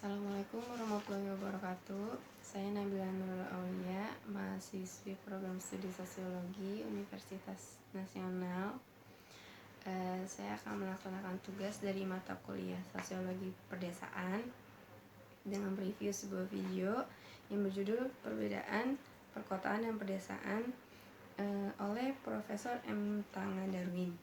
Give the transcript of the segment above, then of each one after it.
Assalamualaikum warahmatullahi wabarakatuh. Saya Nabila Nurul Aulia, mahasiswi program studi sosiologi Universitas Nasional. Saya akan melaksanakan tugas dari mata kuliah sosiologi perdesaan dengan review sebuah video yang berjudul Perbedaan Perkotaan dan Pedesaan oleh Profesor M. Tanga Darwin.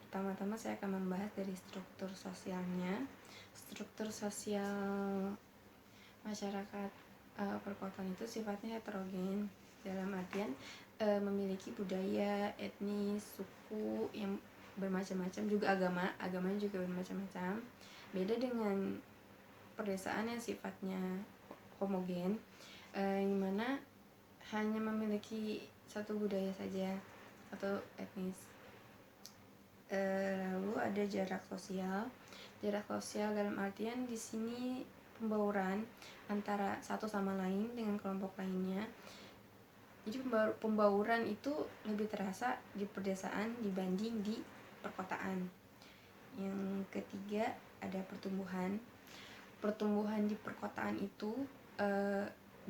Pertama-tama saya akan membahas dari struktur sosialnya. Struktur sosial masyarakat perkotaan itu sifatnya heterogen, dalam artian memiliki budaya, etnis, suku yang bermacam-macam, juga agamanya juga bermacam-macam. Beda dengan pedesaan yang sifatnya homogen, yang mana hanya memiliki satu budaya saja atau etnis. Lalu ada jarak sosial. Jarak sosial dalam artian di sini pembauran antara satu sama lain dengan kelompok lainnya. Jadi pembauran itu lebih terasa di pedesaan dibanding di perkotaan. Yang ketiga ada pertumbuhan. Pertumbuhan di perkotaan itu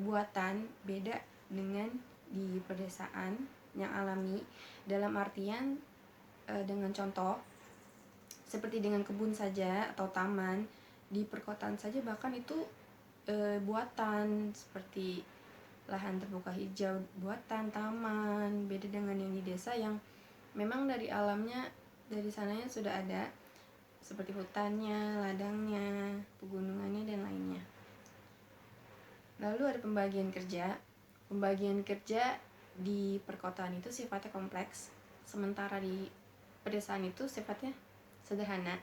buatan, beda dengan di pedesaan yang alami, dalam artian dengan contoh seperti dengan kebun saja atau taman. Di perkotaan saja bahkan itu buatan, seperti lahan terbuka hijau buatan, taman. Beda dengan yang di desa yang memang dari alamnya, dari sananya sudah ada, seperti hutannya, ladangnya, pegunungannya, dan lainnya. Lalu ada pembagian kerja. Pembagian kerja di perkotaan itu sifatnya kompleks, sementara di pedesaan itu sifatnya sederhana.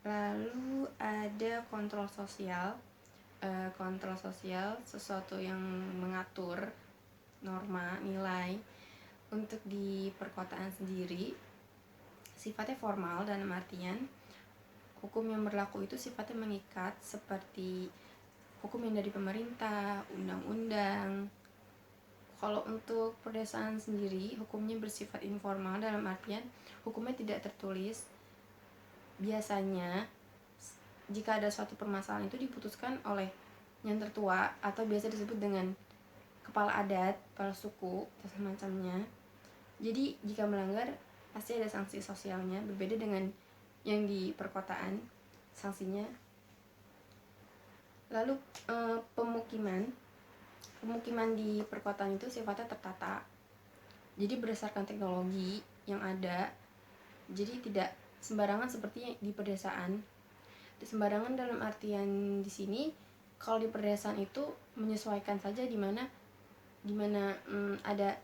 Lalu ada kontrol sosial. Kontrol sosial sesuatu yang mengatur norma, nilai. Untuk di perkotaan sendiri sifatnya formal, dalam artian hukum yang berlaku itu sifatnya mengikat, seperti hukum yang dari pemerintah, undang-undang. Kalau untuk pedesaan sendiri, hukumnya bersifat informal, dalam artian hukumnya tidak tertulis. Biasanya jika ada suatu permasalahan itu diputuskan oleh yang tertua atau biasa disebut dengan kepala adat, kepala suku, atau semacamnya. Jadi jika melanggar pasti ada sanksi sosialnya, berbeda dengan yang di perkotaan sanksinya. Lalu pemukiman di perkotaan itu sifatnya tertata, jadi berdasarkan teknologi yang ada. Jadi tidak sembarangan seperti di pedesaan. Sembarangan dalam artian di sini, kalau di pedesaan itu menyesuaikan saja di mana ada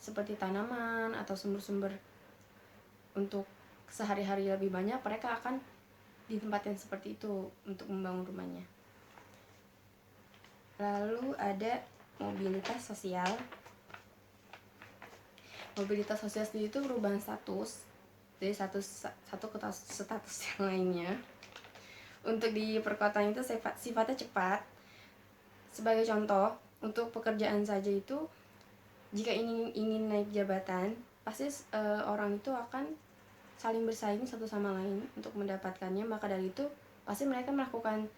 seperti tanaman atau sumber-sumber untuk sehari-hari lebih banyak, mereka akan ditempatkan seperti itu untuk membangun rumahnya. Lalu ada mobilitas sosial. Mobilitas sosial sendiri itu perubahan status dari satu ke status yang lainnya. Untuk di perkotaan itu sifatnya cepat. Sebagai contoh, untuk pekerjaan saja itu, jika ingin naik jabatan, pasti orang itu akan saling bersaing satu sama lain untuk mendapatkannya. Maka dari itu pasti mereka melakukan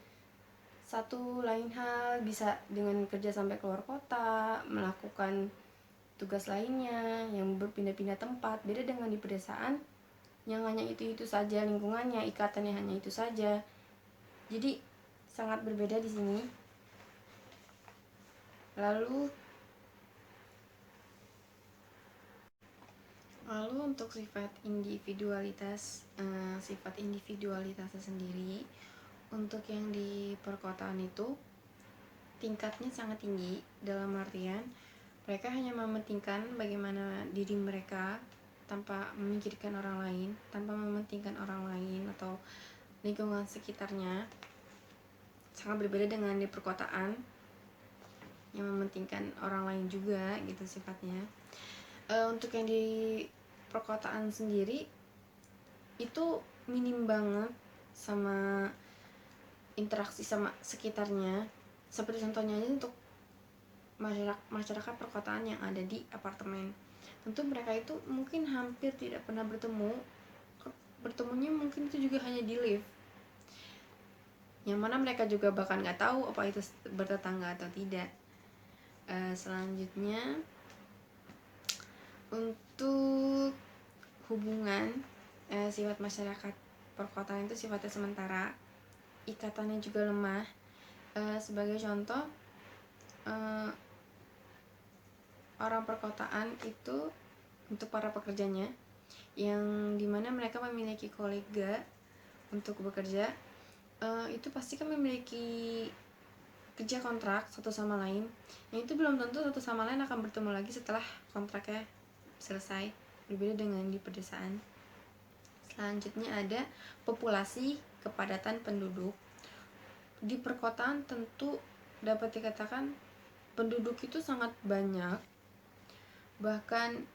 satu lain hal, bisa dengan kerja sampai keluar kota, melakukan tugas lainnya yang berpindah-pindah tempat. Beda dengan di pedesaan yang hanya itu saja lingkungannya, ikatannya hanya itu saja. Jadi sangat berbeda di sini. Lalu untuk sifat individualitasnya sendiri, untuk yang di perkotaan itu tingkatnya sangat tinggi, dalam artian mereka hanya mementingkan bagaimana diri mereka tanpa memikirkan orang lain, tanpa mementingkan orang lain atau lingkungan sekitarnya. Sangat berbeda dengan di perkotaan yang mementingkan orang lain juga gitu sifatnya. Untuk yang di perkotaan sendiri itu minim banget sama interaksi sama sekitarnya. Seperti contohnya aja untuk masyarakat perkotaan yang ada di apartemen, tentu mereka itu mungkin hampir tidak pernah bertemu. Bertemunya mungkin itu juga hanya di lift. yang mana mereka juga bahkan nggak tahu apa itu bertetangga atau tidak. Selanjutnya untuk hubungan, sifat masyarakat perkotaan itu sifatnya sementara, ikatannya juga lemah. Sebagai contoh, orang perkotaan itu untuk para pekerjanya yang dimana mereka memiliki kolega untuk bekerja, itu pasti kan memiliki kerja kontrak satu sama lain, yang itu belum tentu satu sama lain akan bertemu lagi setelah kontraknya selesai, berbeda dengan di pedesaan. Selanjutnya ada populasi kepadatan penduduk. Di perkotaan tentu dapat dikatakan penduduk itu sangat banyak, bahkan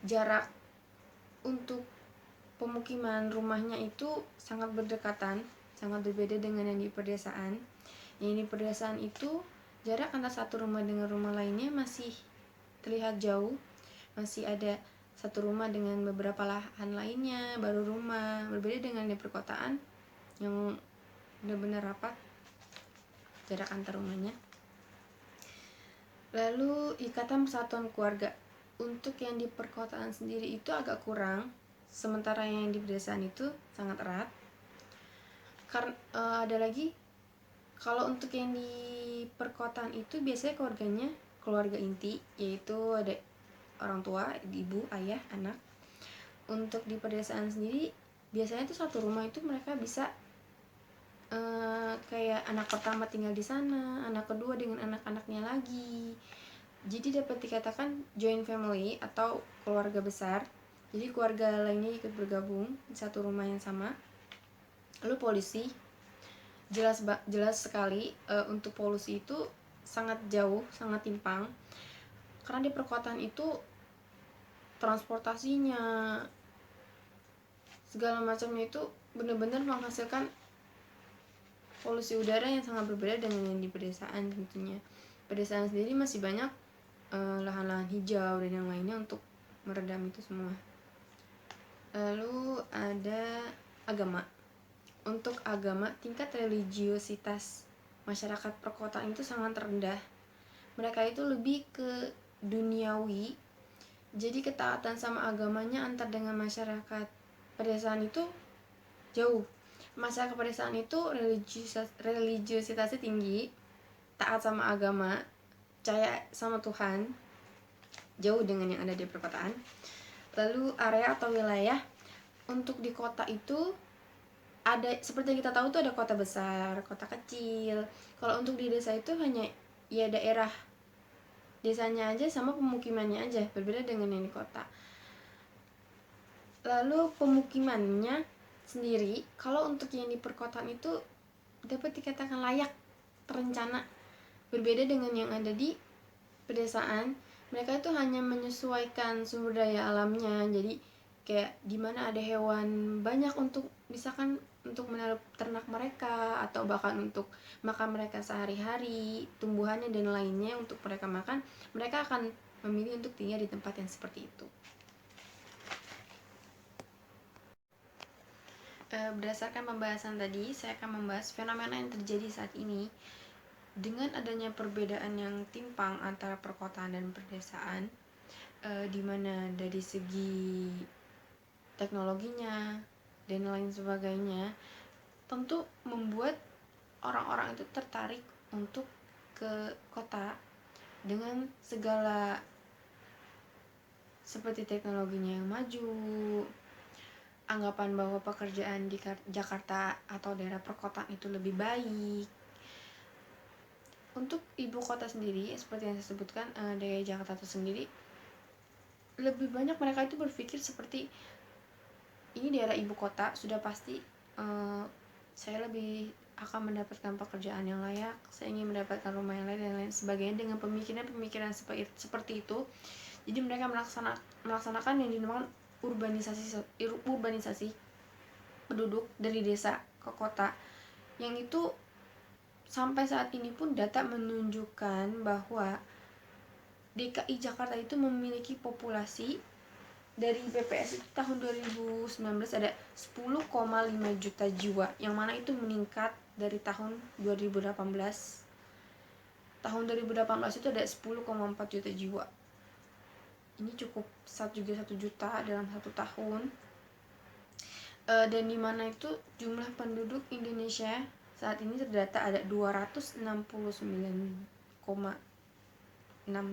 jarak untuk pemukiman rumahnya itu sangat berdekatan, sangat berbeda dengan yang di pedesaan. Yang di pedesaan itu jarak antara satu rumah dengan rumah lainnya masih terlihat jauh, masih ada satu rumah dengan beberapa lahan lainnya, baru rumah. Berbeda dengan di perkotaan yang benar-benar rapat jarak antar rumahnya. Lalu ikatan persatuan keluarga. Untuk yang di perkotaan sendiri itu agak kurang, sementara yang di pedesaan itu sangat erat. Karena ada lagi, kalau untuk yang di perkotaan itu biasanya keluarganya keluarga inti, yaitu ada orang tua, ibu, ayah, anak. Untuk di pedesaan sendiri biasanya itu satu rumah itu mereka bisa kayak anak pertama tinggal di sana, anak kedua dengan anak-anaknya lagi. Jadi dapat dikatakan joint family atau keluarga besar. Jadi keluarga lainnya ikut bergabung di satu rumah yang sama. Lalu polusi, jelas sekali untuk polusi itu sangat jauh, sangat timpang. Karena di perkotaan itu transportasinya, segala macamnya itu benar-benar menghasilkan polusi udara yang sangat berbeda dengan yang di pedesaan tentunya. Pedesaan sendiri masih banyak lahan-lahan hijau dan yang lainnya untuk meredam itu semua. Lalu ada agama. Untuk agama, tingkat religiositas masyarakat perkotaan itu sangat rendah. Mereka itu lebih ke duniawi. Jadi ketaatan sama agamanya antar dengan masyarakat pedesaan itu jauh. Masyarakat pedesaan itu religiositasnya tinggi, taat sama agama, percaya sama Tuhan, jauh dengan yang ada di perkotaan. Lalu area atau wilayah, untuk di kota itu ada, seperti yang kita tahu tuh ada kota besar, kota kecil. Kalau untuk di desa itu hanya ya daerah desanya aja sama pemukimannya aja, berbeda dengan yang di kota. Lalu pemukimannya sendiri, kalau untuk yang di perkotaan itu dapat dikatakan layak, terencana, berbeda dengan yang ada di pedesaan. Mereka itu hanya menyesuaikan sumber daya alamnya, jadi kayak dimana ada hewan banyak untuk misalkan untuk menaruh ternak mereka, atau bahkan untuk makan mereka sehari-hari, tumbuhannya dan lainnya untuk mereka makan, mereka akan memilih untuk tinggal di tempat yang seperti itu. Berdasarkan pembahasan tadi, saya akan membahas fenomena yang terjadi saat ini dengan adanya perbedaan yang timpang antara perkotaan dan pedesaan, di mana dari segi teknologinya dan lain sebagainya, tentu membuat orang-orang itu tertarik untuk ke kota dengan segala seperti teknologinya yang maju, anggapan bahwa pekerjaan di Jakarta atau daerah perkotaan itu lebih baik. Untuk ibu kota sendiri, seperti yang saya sebutkan, daerah Jakarta itu sendiri, lebih banyak mereka itu berpikir seperti ini daerah ibu kota, sudah pasti saya lebih akan mendapatkan pekerjaan yang layak, saya ingin mendapatkan rumah yang lain dan lain sebagainya, dengan pemikiran seperti itu. Jadi mereka melaksanakan yang dinamakan urbanisasi penduduk dari desa ke kota, yang itu sampai saat ini pun data menunjukkan bahwa DKI Jakarta itu memiliki populasi dari BPS itu tahun 2019 ada 10,5 juta jiwa, yang mana itu meningkat dari tahun 2018. Tahun 2018 itu ada 10,4 juta jiwa. Ini cukup juga 1 juta dalam 1 tahun. Dan di mana itu jumlah penduduk Indonesia saat ini terdata ada 269,6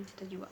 juta jiwa.